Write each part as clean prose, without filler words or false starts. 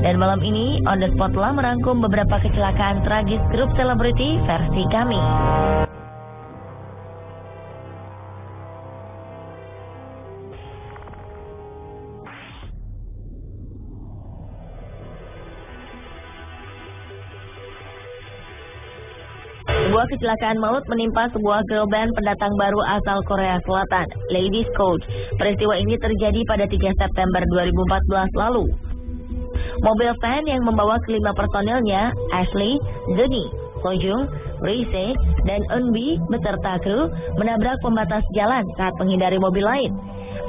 Dan malam ini On The Spot telah merangkum beberapa kecelakaan tragis grup selebriti versi kami. Sebuah kecelakaan maut menimpa sebuah girl band pendatang baru asal Korea Selatan, Ladies Code. Peristiwa ini terjadi pada 3 September 2014 lalu. Mobil van yang membawa kelima personilnya, Ashley, Zuni, Sojung, Rise, dan Eunbi beserta kru menabrak pembatas jalan saat menghindari mobil lain.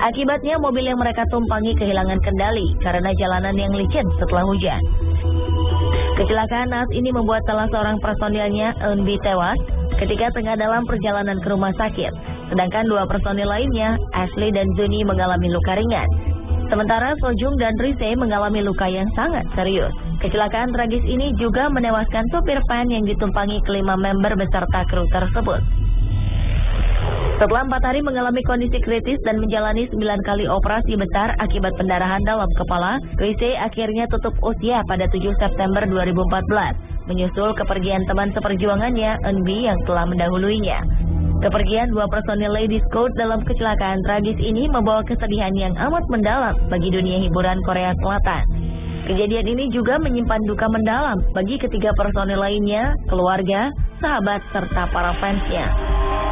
Akibatnya mobil yang mereka tumpangi kehilangan kendali karena jalanan yang licin setelah hujan. Kecelakaan naas ini membuat salah seorang personilnya, Eunbi, tewas ketika tengah dalam perjalanan ke rumah sakit. Sedangkan dua personil lainnya, Ashley dan Zuni, mengalami luka ringan. Sementara Sojung dan Rise mengalami luka yang sangat serius. Kecelakaan tragis ini juga menewaskan supir van yang ditumpangi kelima member beserta kru tersebut. Setelah 4 hari mengalami kondisi kritis dan menjalani 9 kali operasi besar akibat pendarahan dalam kepala, Rise akhirnya tutup usia pada 7 September 2014, menyusul kepergian teman seperjuangannya, Eunbi, yang telah mendahuluinya. Kepergian dua personil Ladies Code dalam kecelakaan tragis ini membawa kesedihan yang amat mendalam bagi dunia hiburan Korea Selatan. Kejadian ini juga menyimpan duka mendalam bagi ketiga personil lainnya, keluarga, sahabat, serta para fansnya.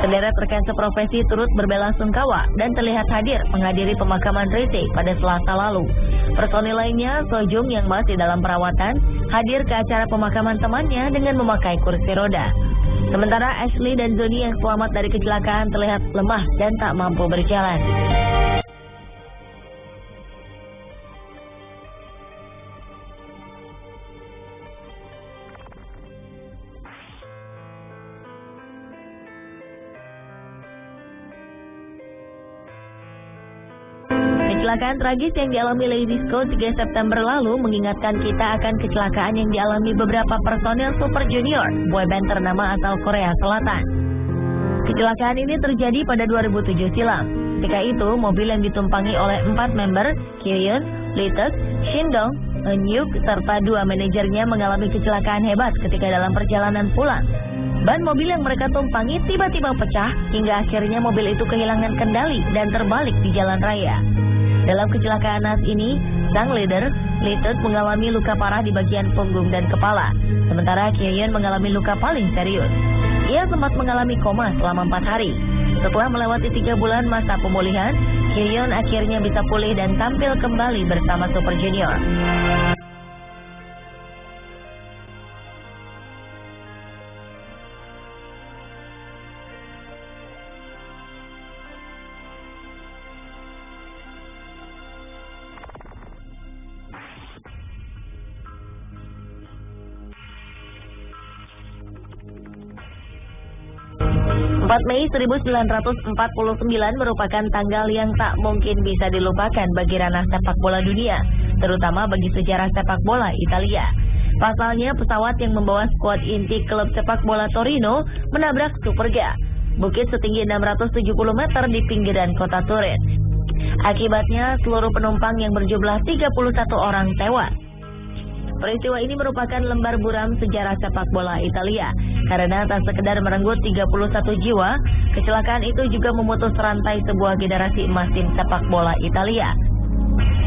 Sederet rekan seprofesi turut berbelasungkawa dan terlihat hadir menghadiri pemakaman Rise pada Selasa lalu. Personil lainnya, Sojung yang masih dalam perawatan, hadir ke acara pemakaman temannya dengan memakai kursi roda. Sementara Ashley dan Zuni yang selamat dari kecelakaan terlihat lemah dan tak mampu berjalan. Kecelakaan tragis yang dialami Ladies Code 3 September lalu mengingatkan kita akan kecelakaan yang dialami beberapa personil Super Junior, boyband ternama asal Korea Selatan. Kecelakaan ini terjadi pada 2007 silam. Ketika itu, mobil yang ditumpangi oleh 4 member, Kyoyeon, Litek, Shindong, Eunhyuk, serta 2 manajernya mengalami kecelakaan hebat ketika dalam perjalanan pulang. Ban mobil yang mereka tumpangi tiba-tiba pecah hingga akhirnya mobil itu kehilangan kendali dan terbalik di jalan raya. Dalam kecelakaan naas ini, sang leader, Litek, mengalami luka parah di bagian punggung dan kepala. Sementara Kyoyeon mengalami luka paling serius. Ia sempat mengalami koma selama 4 hari. Setelah melewati 3 bulan masa pemulihan, Kyoyeon akhirnya bisa pulih dan tampil kembali bersama Super Junior. Mei 1949 merupakan tanggal yang tak mungkin bisa dilupakan bagi ranah sepak bola dunia, terutama bagi sejarah sepak bola Italia. Pasalnya, pesawat yang membawa skuad inti klub sepak bola Torino menabrak Superga, bukit setinggi 670 meter di pinggiran kota Turin. Akibatnya, seluruh penumpang yang berjumlah 31 orang tewas. Peristiwa ini merupakan lembar buram sejarah sepak bola Italia, karena tak sekedar merenggut 31 jiwa, kecelakaan itu juga memutus rantai sebuah generasi emas tim sepak bola Italia.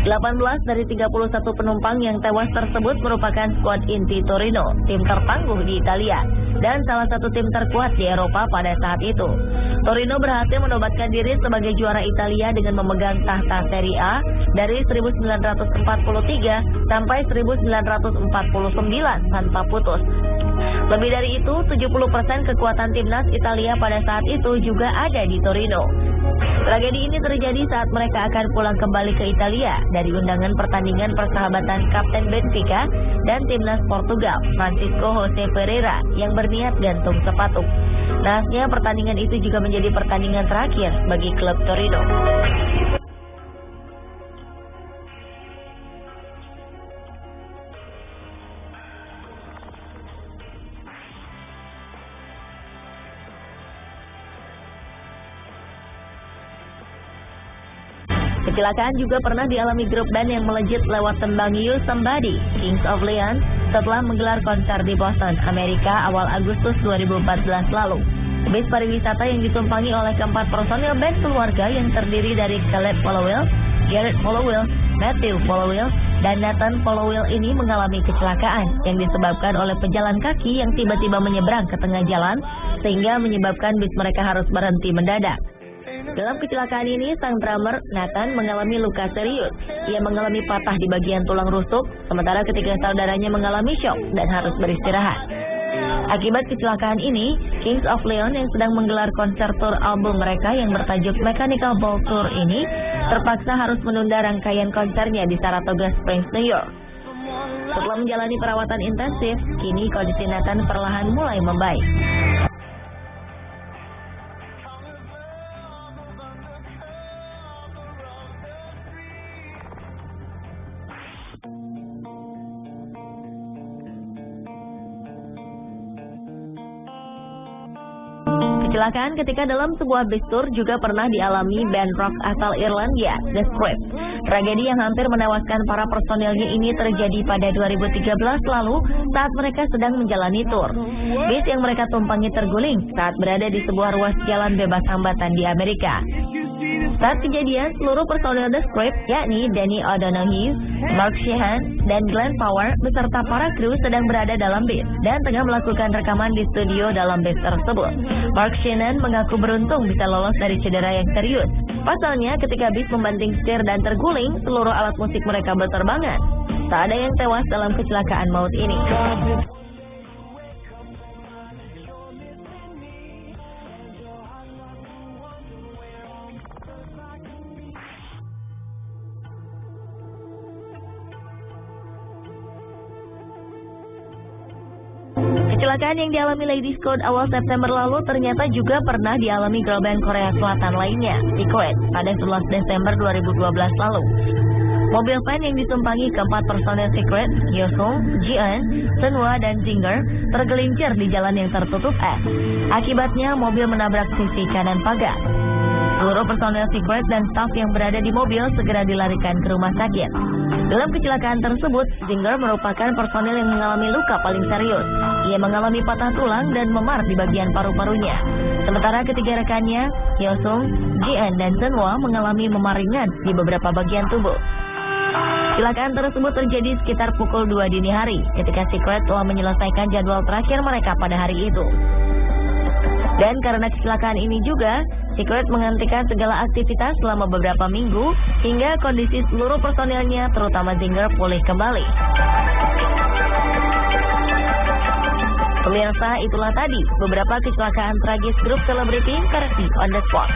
18 dari 31 penumpang yang tewas tersebut merupakan skuad inti Torino, tim tertangguh di Italia, dan salah satu tim terkuat di Eropa pada saat itu. Torino berhasil menobatkan diri sebagai juara Italia dengan memegang tahta Serie A dari 1943 sampai 1949 tanpa putus. Lebih dari itu, 70% kekuatan timnas Italia pada saat itu juga ada di Torino. Tragedi ini terjadi saat mereka akan pulang kembali ke Italia dari undangan pertandingan persahabatan Kapten Benfica dan timnas Portugal, Francisco Jose Pereira, yang berniat gantung sepatu. Naasnya, pertandingan itu juga menjadi pertandingan terakhir bagi klub Torino. Kecelakaan juga pernah dialami grup band yang melejit lewat tembang You Somebody, Kings of Leon, setelah menggelar konser di Boston, Amerika awal Agustus 2014 lalu. Bis pariwisata yang ditumpangi oleh keempat personil band keluarga yang terdiri dari Caleb Followill, Garrett Followill, Matthew Followill, dan Nathan Followill ini mengalami kecelakaan yang disebabkan oleh pejalan kaki yang tiba-tiba menyeberang ke tengah jalan sehingga menyebabkan bis mereka harus berhenti mendadak. Dalam kecelakaan ini, sang drummer Nathan mengalami luka serius. Ia mengalami patah di bagian tulang rusuk, sementara ketiga saudaranya mengalami syok dan harus beristirahat. Akibat kecelakaan ini, Kings of Leon yang sedang menggelar konser tour album mereka yang bertajuk Mechanical Ball Tour ini terpaksa harus menunda rangkaian konsernya di Saratoga Springs, New York. Setelah menjalani perawatan intensif, kini kondisi Nathan perlahan mulai membaik. Kecelakaan ketika dalam sebuah bis tour juga pernah dialami band rock asal Irlandia, The Script. Tragedi yang hampir menewaskan para personilnya ini terjadi pada 2013 lalu saat mereka sedang menjalani tour. Bis yang mereka tumpangi terguling saat berada di sebuah ruas jalan bebas hambatan di Amerika. Saat kejadian, seluruh personil The Script, yakni Danny O'Donoghue, Mark Sheehan, dan Glenn Power beserta para kru sedang berada dalam bis dan tengah melakukan rekaman di studio dalam bis tersebut. Mark Sheehan mengaku beruntung bisa lolos dari cedera yang serius. Pasalnya, ketika bis membanting setir dan terguling, seluruh alat musik mereka berterbangan. Tak ada yang tewas dalam kecelakaan maut ini. Kecelakaan yang dialami Ladies Code awal September lalu ternyata juga pernah dialami girl band Korea Selatan lainnya, Secret, pada 11 Desember 2012 lalu. Mobil van yang ditumpangi keempat personel Secret, Hyosung, Jian, Sunhwa, dan Zinger, tergelincir di jalan yang tertutup es. Akibatnya, mobil menabrak sisi kanan pagar. Seluruh personel Secret dan staf yang berada di mobil segera dilarikan ke rumah sakit. Dalam kecelakaan tersebut, Zinger merupakan personel yang mengalami luka paling serius. Ia mengalami patah tulang dan memar di bagian paru-parunya. Sementara ketiga rekannya, Hyosung, Jian, dan Sunhwa mengalami memar ringan di beberapa bagian tubuh. Kecelakaan tersebut terjadi sekitar pukul 2 dini hari ketika Secret telah menyelesaikan jadwal terakhir mereka pada hari itu. Dan karena kecelakaan ini juga, Secret menghentikan segala aktivitas selama beberapa minggu hingga kondisi seluruh personilnya, terutama Zinger, pulih kembali. Pemirsa, itulah tadi beberapa kecelakaan tragis grup selebriti versi On The Spot.